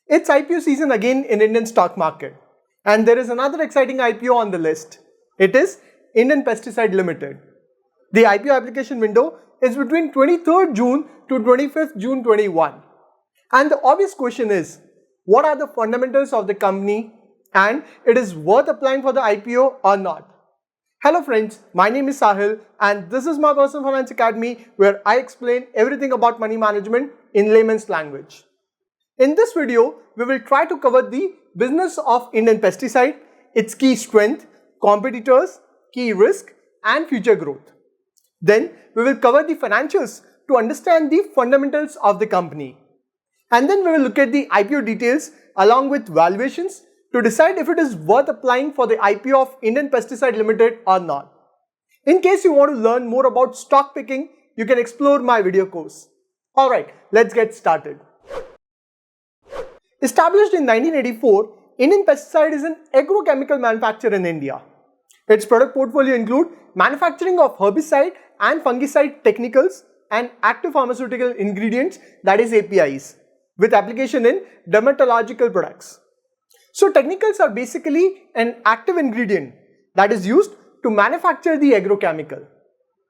It's IPO season again in Indian stock market, and there is another exciting IPO on the list. It is Indian Pesticide Limited. The IPO application window is between 23rd June to 25th June 21. And the obvious question is, what are the fundamentals of the company and it is worth applying for the IPO or not? Hello friends, my name is Sahil and this is my Personal Finance Academy where I explain everything about money management in layman's language. In this video, we will try to cover the business of Indian Pesticide, its key strength, competitors, key risk and future growth. Then we will cover the financials to understand the fundamentals of the company. And then we will look at the IPO details along with valuations to decide if it is worth applying for the IPO of Indian Pesticide Limited or not. In case you want to learn more about stock picking, you can explore my video course. Alright, let's get started. Established in 1984, Indian Pesticide is an agrochemical manufacturer in India. Its product portfolio includes manufacturing of herbicide and fungicide technicals and active pharmaceutical ingredients, that is APIs, with application in dermatological products. So technicals are basically an active ingredient that is used to manufacture the agrochemical.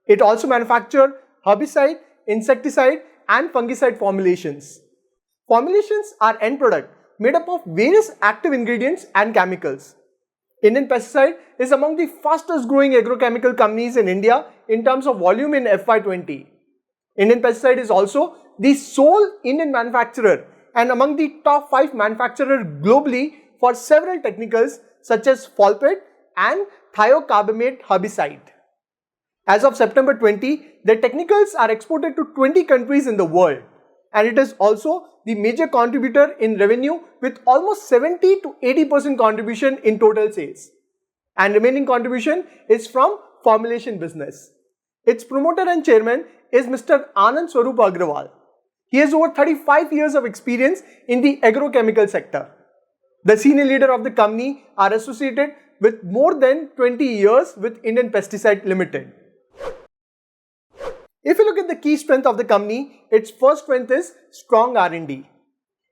It also manufactures herbicide, insecticide and fungicide formulations. Formulations are end product made up of various active ingredients and chemicals. Indian Pesticide is among the fastest growing agrochemical companies in India in terms of volume in FY20. Indian Pesticide is also the sole Indian manufacturer and among the top 5 manufacturers globally for several technicals such as Folpet and thiocarbamate herbicide. As of September 20, the technicals are exported to 20 countries in the world, and it is also the major contributor in revenue with almost 70 to 80% contribution in total sales. And remaining contribution is from formulation business. Its promoter and chairman is Mr. Anand Swarup Agrawal. He has over 35 years of experience in the agrochemical sector. The senior leader of the company are associated with more than 20 years with Indian Pesticide Limited. If you look at the key strength of the company, its first strength is strong R&D.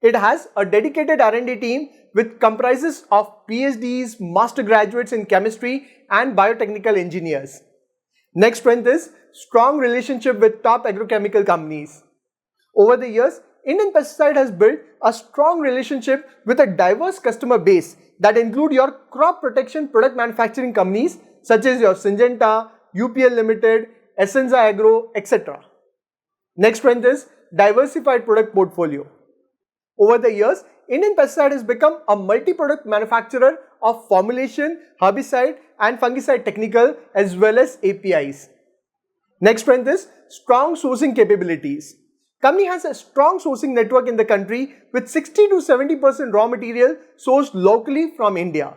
It has a dedicated R&D team which comprises of PhDs, master graduates in chemistry and biotechnical engineers. Next strength is strong relationship with top agrochemical companies. Over the years, Indian Pesticide has built a strong relationship with a diverse customer base that include your crop protection product manufacturing companies such as your Syngenta, UPL Limited, Essenza Agro, etc. Next strength is diversified product portfolio. Over the years, Indian Pesticide has become a multi-product manufacturer of formulation, herbicide and fungicide technical as well as APIs. Next strength is strong sourcing capabilities. Company has a strong sourcing network in the country with 60 to 70% raw material sourced locally from India.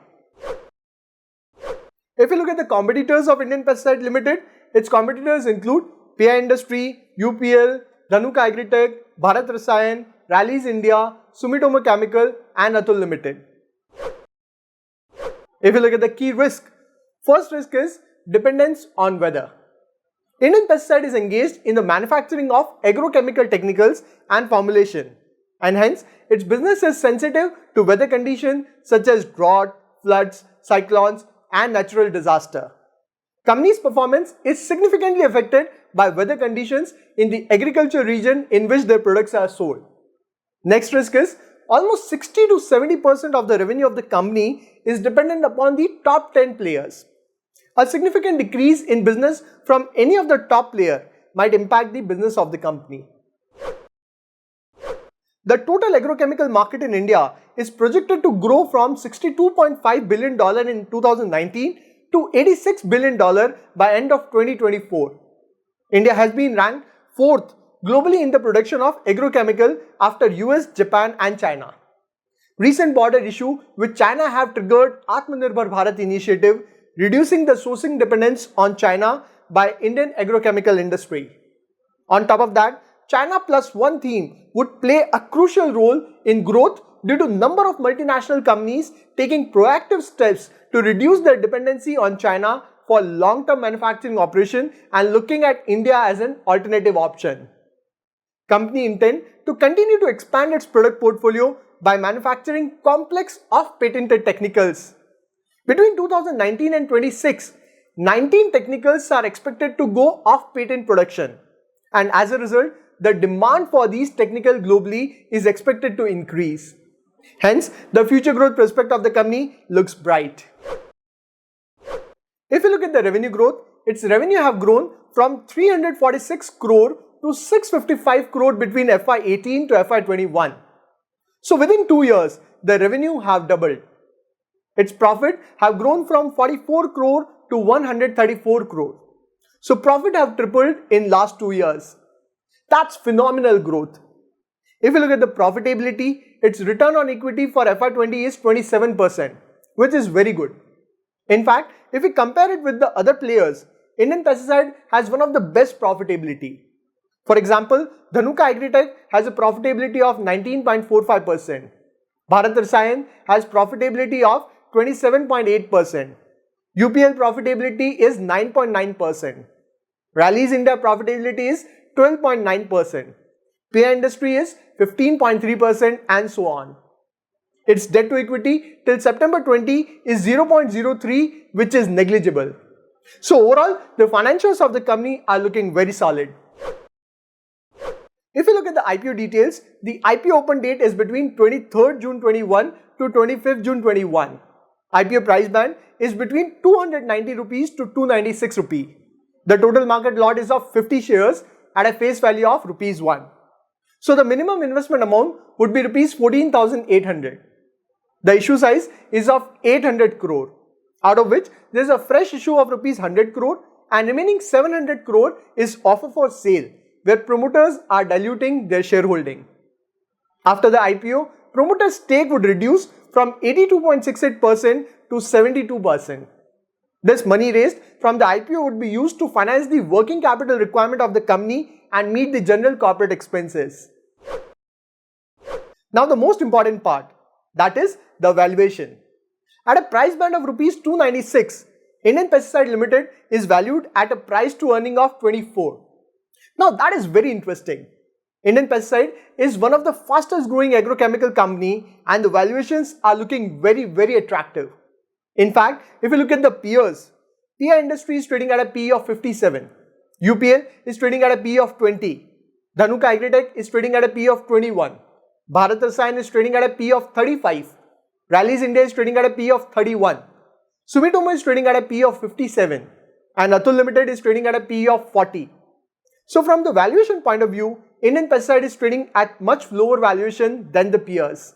If you look at the competitors of Indian Pesticide Limited, its competitors include PI Industry, UPL, Dhanuka Agritech, Bharat Rasayan, Rallis India, Sumitomo Chemical and Atul Limited. If you look at the key risk, first risk is dependence on weather. Indian Pesticide is engaged in the manufacturing of agrochemical technicals and formulation, and hence its business is sensitive to weather conditions such as drought, floods, cyclones and natural disaster. Company's performance is significantly affected by weather conditions in the agriculture region in which their products are sold. Next risk is almost 60 to 70% of the revenue of the company is dependent upon the top 10 players. A significant decrease in business from any of the top players might impact the business of the company. The total agrochemical market in India is projected to grow from $62.5 billion in 2019 to $86 billion by end of 2024. India has been ranked 4th globally in the production of agrochemical after US, Japan and China. Recent border issue with China have triggered Atmanirbhar Bharat initiative, reducing the sourcing dependence on China by Indian agrochemical industry. On top of that, China Plus One theme would play a crucial role in growth due to number of multinational companies taking proactive steps to reduce their dependency on China for long-term manufacturing operation and looking at India as an alternative option. Company intend to continue to expand its product portfolio by manufacturing complex off-patented technicals. Between 2019 and 26, 19 technicals are expected to go off-patent production, and as a result, the demand for these technicals globally is expected to increase. Hence, the future growth prospect of the company looks bright. If you look at the revenue growth, its revenue have grown from 346 crore to 655 crore between FY18 to FY21. So within 2 years, the revenue have doubled. Its profit have grown from 44 crore to 134 crore. So profit have tripled in last 2 years. That's phenomenal growth. If you look at the profitability, its return on equity for FY20 is 27%, which is very good. In fact, if we compare it with the other players, Indian Pesticide has one of the best profitability. For example, Dhanuka Agritech has a profitability of 19.45%. Bharat Rasayan has profitability of 27.8%. UPL profitability is 9.9%. Rallis India profitability is 12.9%. PI Industry is 15.3% and so on. Its debt to equity till September 20 is 0.03, which is negligible. So overall, the financials of the company are looking very solid. If you look at the IPO details, the IPO open date is between 23rd June 21 to 25th June 21. IPO price band is between 290 rupees to 296 rupee. The total market lot is of 50 shares at a face value of rupees 1. So the minimum investment amount would be rupees 14,800. The issue size is of 800 crore, out of which there is a fresh issue of rupees 100 crore and remaining 700 crore is offer for sale, where promoters are diluting their shareholding. After the IPO, promoter stake would reduce from 82.68% to 72%. This money raised from the IPO would be used to finance the working capital requirement of the company and meet the general corporate expenses. Now the most important part, that is the valuation. At a price band of rupees 296, Indian Pesticide Limited is valued at a price to earning of 24. Now that is very interesting. Indian Pesticide is one of the fastest growing agrochemical company and the valuations are looking very attractive. In fact, if you look at the peers, PI Industry is trading at a PE of 57. UPL is trading at a PE of 20. Dhanuka Agritech is trading at a PE of 21. Bharat Rasayan is trading at a PE of 35. Rallis India is trading at a PE of 31. Sumitomo is trading at a PE of 57. And Atul Limited is trading at a PE of 40. So from the valuation point of view, Indian Pesticide is trading at much lower valuation than the peers.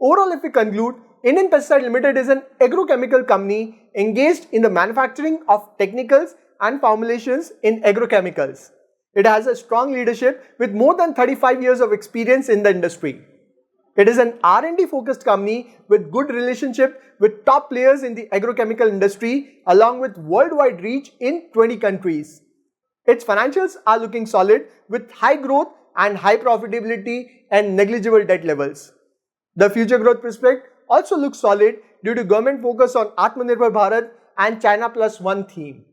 Overall, if we conclude, Indian Pesticide Limited is an agrochemical company engaged in the manufacturing of technicals and formulations in agrochemicals. It has a strong leadership with more than 35 years of experience in the industry. It is an R&D focused company with good relationship with top players in the agrochemical industry along with worldwide reach in 20 countries. Its financials are looking solid with high growth and high profitability and negligible debt levels. The future growth prospect also looks solid due to government focus on Atmanirbhar Bharat and China Plus One theme.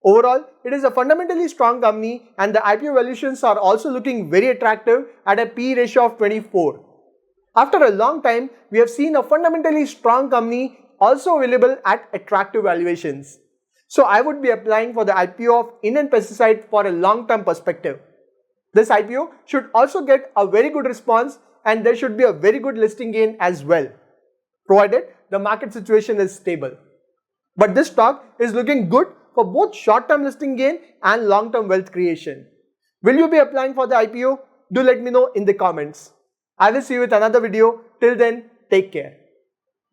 Overall, it is a fundamentally strong company and the IPO valuations are also looking very attractive at a PE ratio of 24. After a long time, we have seen a fundamentally strong company also available at attractive valuations. So I would be applying for the IPO of Indian Pesticide for a long-term perspective. This IPO should also get a very good response and there should be a very good listing gain as well, provided the market situation is stable. But this stock is looking good for both short-term listing gain and long-term wealth creation. Will you be applying for the IPO? Do let me know in the comments. I will see you with another video. Till then, take care.